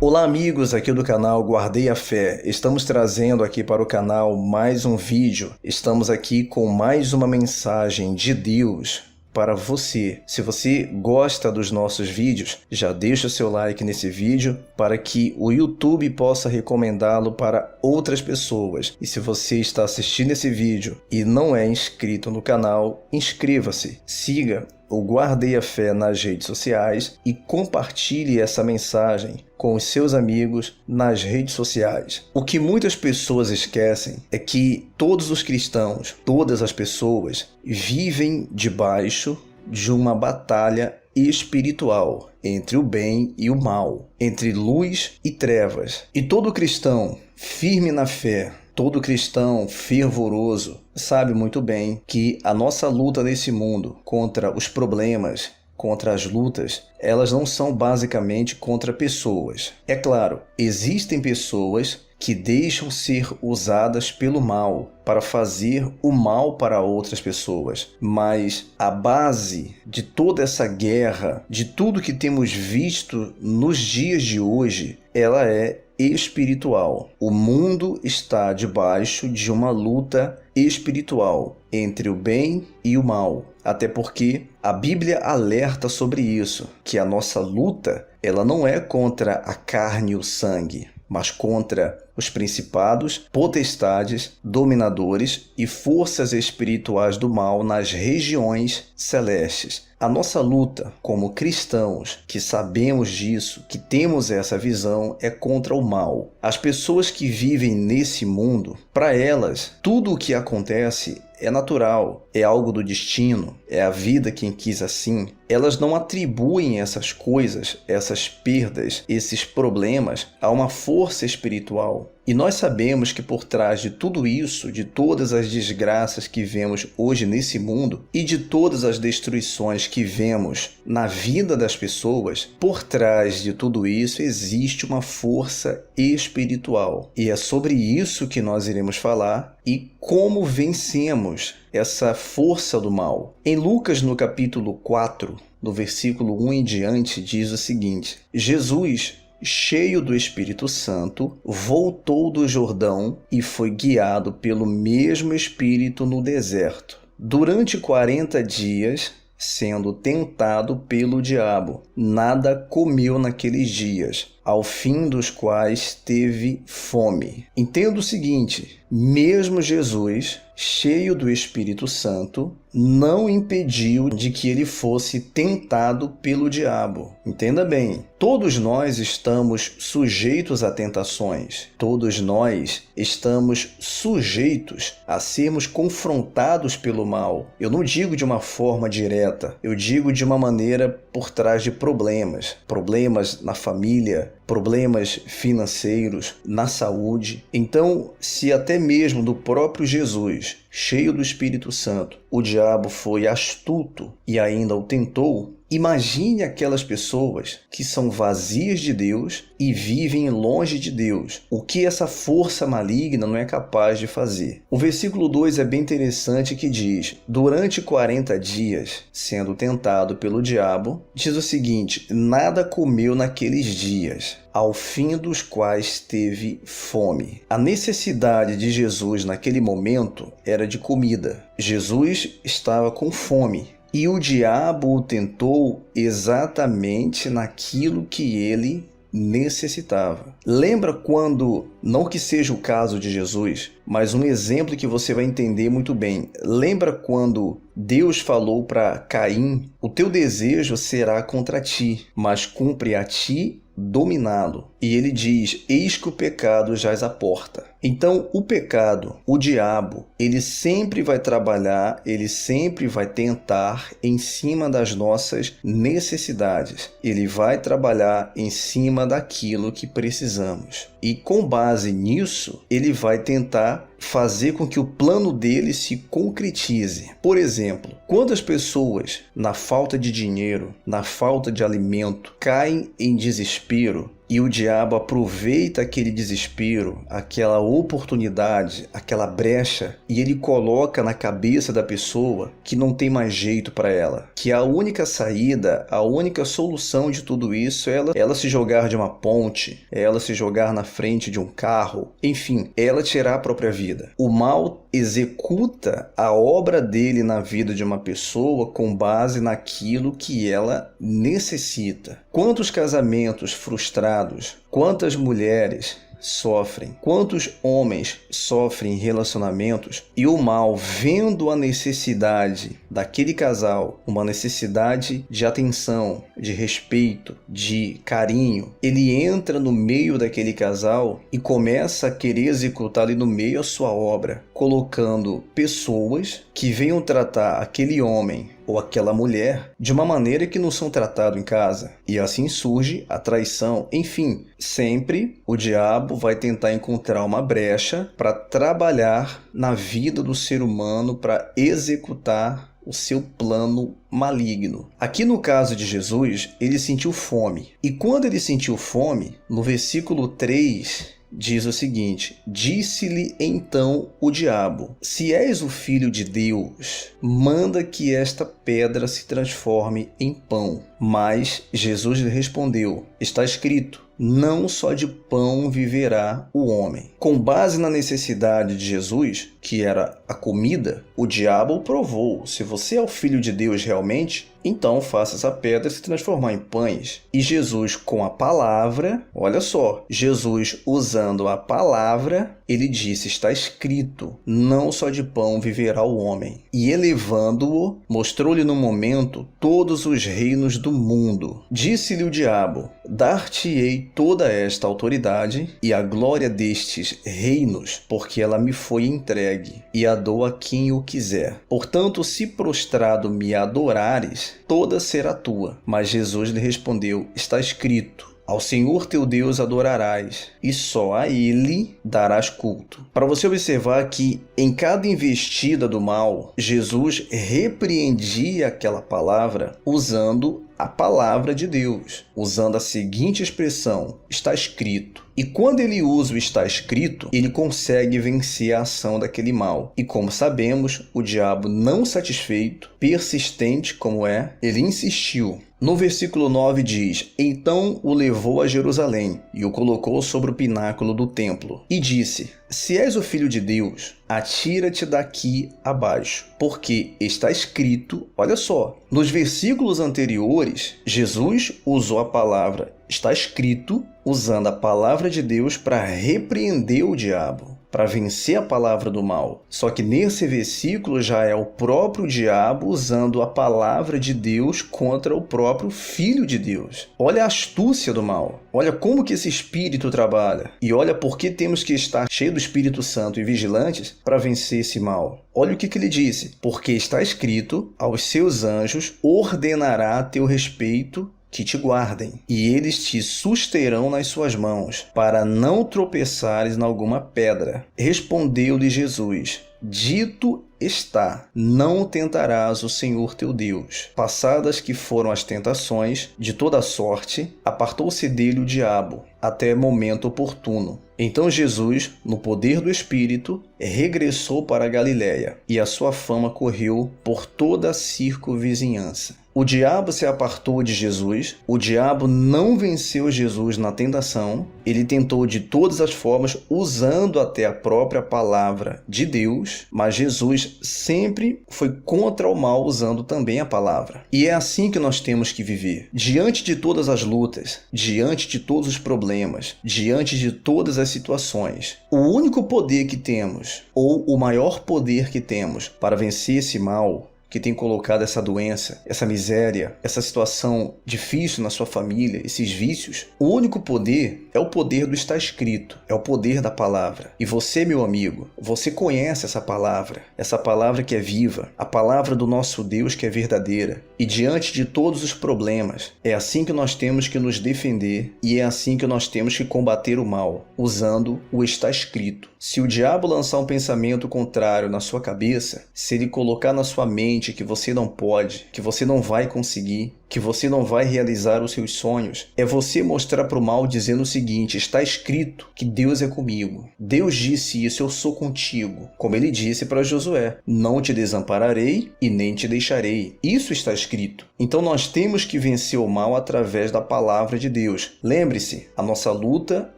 Olá amigos aqui do canal Guardei a Fé, estamos trazendo aqui para o canal mais um vídeo, estamos aqui com mais uma mensagem de Deus para você. Se você gosta dos nossos vídeos, já deixa o seu like nesse vídeo para que o YouTube possa recomendá-lo para outras pessoas. E se você está assistindo esse vídeo e não é inscrito no canal, inscreva-se, siga o Guardei a Fé nas redes sociais e compartilhe essa mensagem com os seus amigos nas redes sociais. O que muitas pessoas esquecem é que todos os cristãos, todas as pessoas, vivem debaixo de uma batalha espiritual entre o bem e o mal, entre luz e trevas. E todo cristão firme na fé, todo cristão fervoroso sabe muito bem que a nossa luta nesse mundo contra os problemas, contra as lutas, elas não são basicamente contra pessoas. É claro, existem pessoas que deixam ser usadas pelo mal para fazer o mal para outras pessoas. Mas a base de toda essa guerra, de tudo que temos visto nos dias de hoje, ela é espiritual. O mundo está debaixo de uma luta espiritual entre o bem e o mal. Até porque a Bíblia alerta sobre isso, que a nossa luta, ela não é contra a carne e o sangue, mas contra os principados, potestades, dominadores e forças espirituais do mal nas regiões celestes. A nossa luta como cristãos, que sabemos disso, que temos essa visão, é contra o mal. As pessoas que vivem nesse mundo, para elas, tudo o que acontece é natural, é algo do destino, é a vida quem quis assim. Elas não atribuem essas coisas, essas perdas, esses problemas a uma força espiritual. E nós sabemos que por trás de tudo isso, de todas as desgraças que vemos hoje nesse mundo e de todas as destruições que vemos na vida das pessoas, por trás de tudo isso existe uma força espiritual. E é sobre isso que nós iremos falar e como vencemos essa força do mal. Em Lucas, no capítulo 4, no versículo 1 em diante, diz o seguinte: Jesus, cheio do Espírito Santo, voltou do Jordão e foi guiado pelo mesmo Espírito no deserto. Durante 40 dias, sendo tentado pelo diabo, nada comeu naqueles dias, ao fim dos quais teve fome. Entenda o seguinte: mesmo Jesus, cheio do Espírito Santo, não impediu de que ele fosse tentado pelo diabo. Entenda bem, todos nós estamos sujeitos a tentações. Todos nós estamos sujeitos a sermos confrontados pelo mal. Eu não digo de uma forma direta, eu digo de uma maneira por trás de problemas. Problemas na família, problemas financeiros, na saúde. Então, se até mesmo do próprio Jesus, cheio do Espírito Santo, o diabo foi astuto e ainda o tentou, imagine aquelas pessoas que são vazias de Deus e vivem longe de Deus. O que essa força maligna não é capaz de fazer? O versículo 2 é bem interessante, que diz: durante 40 dias, sendo tentado pelo diabo, diz o seguinte: nada comeu naqueles dias, ao fim dos quais teve fome. A necessidade de Jesus naquele momento era de comida. Jesus estava com fome. E o diabo o tentou exatamente naquilo que ele necessitava. Lembra quando, não que seja o caso de Jesus, mas um exemplo que você vai entender muito bem. Lembra quando Deus falou para Caim: o teu desejo será contra ti, mas cumpre a ti dominá-lo. E ele diz: eis que o pecado jaz à porta. Então, o pecado, o diabo, ele sempre vai trabalhar, ele sempre vai tentar em cima das nossas necessidades. Ele vai trabalhar em cima daquilo que precisamos. E com base nisso, ele vai tentar fazer com que o plano dele se concretize. Por exemplo, quando as pessoas, na falta de dinheiro, na falta de alimento, caem em desespero, E o diabo aproveita aquele desespero, aquela oportunidade, aquela brecha, e ele coloca na cabeça da pessoa que não tem mais jeito para ela, que a única saída, a única solução de tudo isso é ela se jogar de uma ponte, é ela se jogar na frente de um carro, enfim, é ela tirar a própria vida. O mal executa a obra dele na vida de uma pessoa com base naquilo que ela necessita. Quantos casamentos frustrados, quantas mulheres sofrem, quantos homens sofrem em relacionamentos e o mal, vendo a necessidade daquele casal, uma necessidade de atenção, de respeito, de carinho, ele entra no meio daquele casal e começa a querer executar ali no meio a sua obra, colocando pessoas que venham tratar aquele homem ou aquela mulher de uma maneira que não são tratados em casa. E assim surge a traição. Enfim, sempre o diabo vai tentar encontrar uma brecha para trabalhar na vida do ser humano, para executar o seu plano maligno. Aqui no caso de Jesus, ele sentiu fome. E quando ele sentiu fome, no versículo 3... diz o seguinte: disse-lhe então o diabo: se és o filho de Deus, manda que esta pedra se transforme em pão. Mas Jesus lhe respondeu: está escrito, não só de pão viverá o homem. Com base na necessidade de Jesus, que era a comida, o diabo o provou. Se você é o filho de Deus realmente, então faça essa pedra se transformar em pães. E Jesus, com a palavra, olha só, Jesus usando a palavra, ele disse, está escrito, não só de pão viverá o homem. E elevando-o, mostrou-lhe no momento todos os reinos do mundo. Disse-lhe o diabo: dar-te-ei toda esta autoridade e a glória destes reinos, porque ela me foi entregue, e a dou a quem o quiser. Portanto, se prostrado me adorares, toda será tua. Mas Jesus lhe respondeu: está escrito, ao Senhor teu Deus adorarás, e só a Ele darás culto. Para você observar que em cada investida do mal, Jesus repreendia aquela palavra usando a palavra de Deus, usando a seguinte expressão: está escrito. E quando ele usa o está escrito, ele consegue vencer a ação daquele mal. E como sabemos, o diabo, não satisfeito, persistente como é, ele insistiu. No versículo 9 diz: então o levou a Jerusalém e o colocou sobre o pináculo do templo e disse: se és o filho de Deus, atira-te daqui abaixo, porque está escrito. Olha só, nos versículos anteriores, Jesus usou a palavra está escrito, usando a palavra de Deus para repreender o diabo, para vencer a palavra do mal. Só que nesse versículo já é o próprio diabo usando a palavra de Deus contra o próprio Filho de Deus. Olha a astúcia do mal. Olha como que esse espírito trabalha. E olha por que temos que estar cheio do Espírito Santo e vigilantes para vencer esse mal. Olha o que ele disse: porque está escrito, aos seus anjos ordenará a teu respeito que te guardem, e eles te susterão nas suas mãos, para não tropeçares em alguma pedra. Respondeu-lhe Jesus: dito está, não tentarás o Senhor teu Deus. Passadas que foram as tentações de toda sorte, apartou-se dele o diabo, até momento oportuno. Então Jesus, no poder do Espírito, regressou para a Galiléia, e a sua fama correu por toda a circunvizinhança. O diabo se apartou de Jesus, o diabo não venceu Jesus na tentação, ele tentou de todas as formas, usando até a própria palavra de Deus, mas Jesus sempre foi contra o mal, usando também a palavra. E é assim que nós temos que viver. Diante de todas as lutas, diante de todos os problemas, diante de todas as situações, o único poder que temos, ou o maior poder que temos para vencer esse mal, que tem colocado essa doença, essa miséria, essa situação difícil na sua família, esses vícios, o único poder é o poder do está escrito, é o poder da palavra. E você, meu amigo, você conhece essa palavra que é viva, a palavra do nosso Deus que é verdadeira. E diante de todos os problemas, é assim que nós temos que nos defender e é assim que nós temos que combater o mal, usando o está escrito. Se o diabo lançar um pensamento contrário na sua cabeça, se ele colocar na sua mente mente que você não pode, que você não vai conseguir, que você não vai realizar os seus sonhos, é você mostrar para o mal dizendo o seguinte: está escrito que Deus é comigo. Deus disse isso, eu sou contigo. Como ele disse para Josué: não te desampararei e nem te deixarei. Isso está escrito. Então nós temos que vencer o mal através da palavra de Deus. Lembre-se, a nossa luta,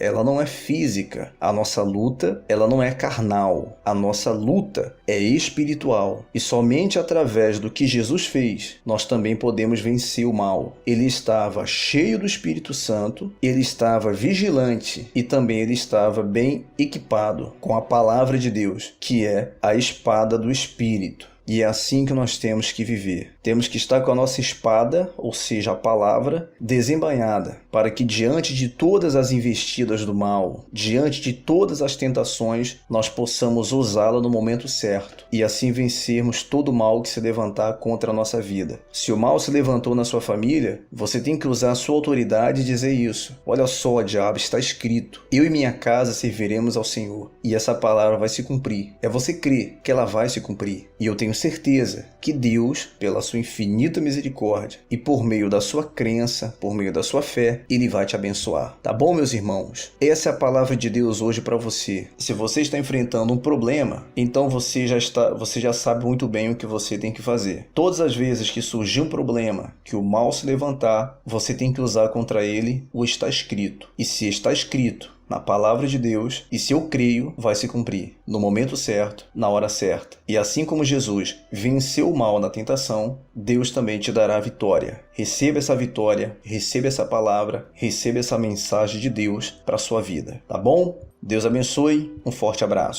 ela não é física. A nossa luta, ela não é carnal. A nossa luta é espiritual. E somente através do que Jesus fez, nós também podemos vencer o mal. Ele estava cheio do Espírito Santo, ele estava vigilante e também ele estava bem equipado com a palavra de Deus, que é a espada do Espírito. E é assim que nós temos que viver. Temos que estar com a nossa espada, ou seja, a palavra, desembainhada, para que diante de todas as investidas do mal, diante de todas as tentações, nós possamos usá-la no momento certo e assim vencermos todo o mal que se levantar contra a nossa vida. Se o mal se levantou na sua família, você tem que usar a sua autoridade e dizer isso. Olha só, diabo, está escrito: eu e minha casa serviremos ao Senhor. E essa palavra vai se cumprir. É você crer que ela vai se cumprir. E eu tenho certeza que Deus, pela sua infinita misericórdia e por meio da sua crença, por meio da sua fé, Ele vai te abençoar. Tá bom, meus irmãos? Essa é a palavra de Deus hoje para você. Se você está enfrentando um problema, então você já sabe muito bem o que você tem que fazer. Todas as vezes que surgir um problema, que o mal se levantar, você tem que usar contra ele o está escrito. E se está escrito na palavra de Deus, e se eu creio, vai se cumprir, no momento certo, na hora certa. E assim como Jesus venceu o mal na tentação, Deus também te dará a vitória. Receba essa vitória, receba essa palavra, receba essa mensagem de Deus para a sua vida, tá bom? Deus abençoe, um forte abraço.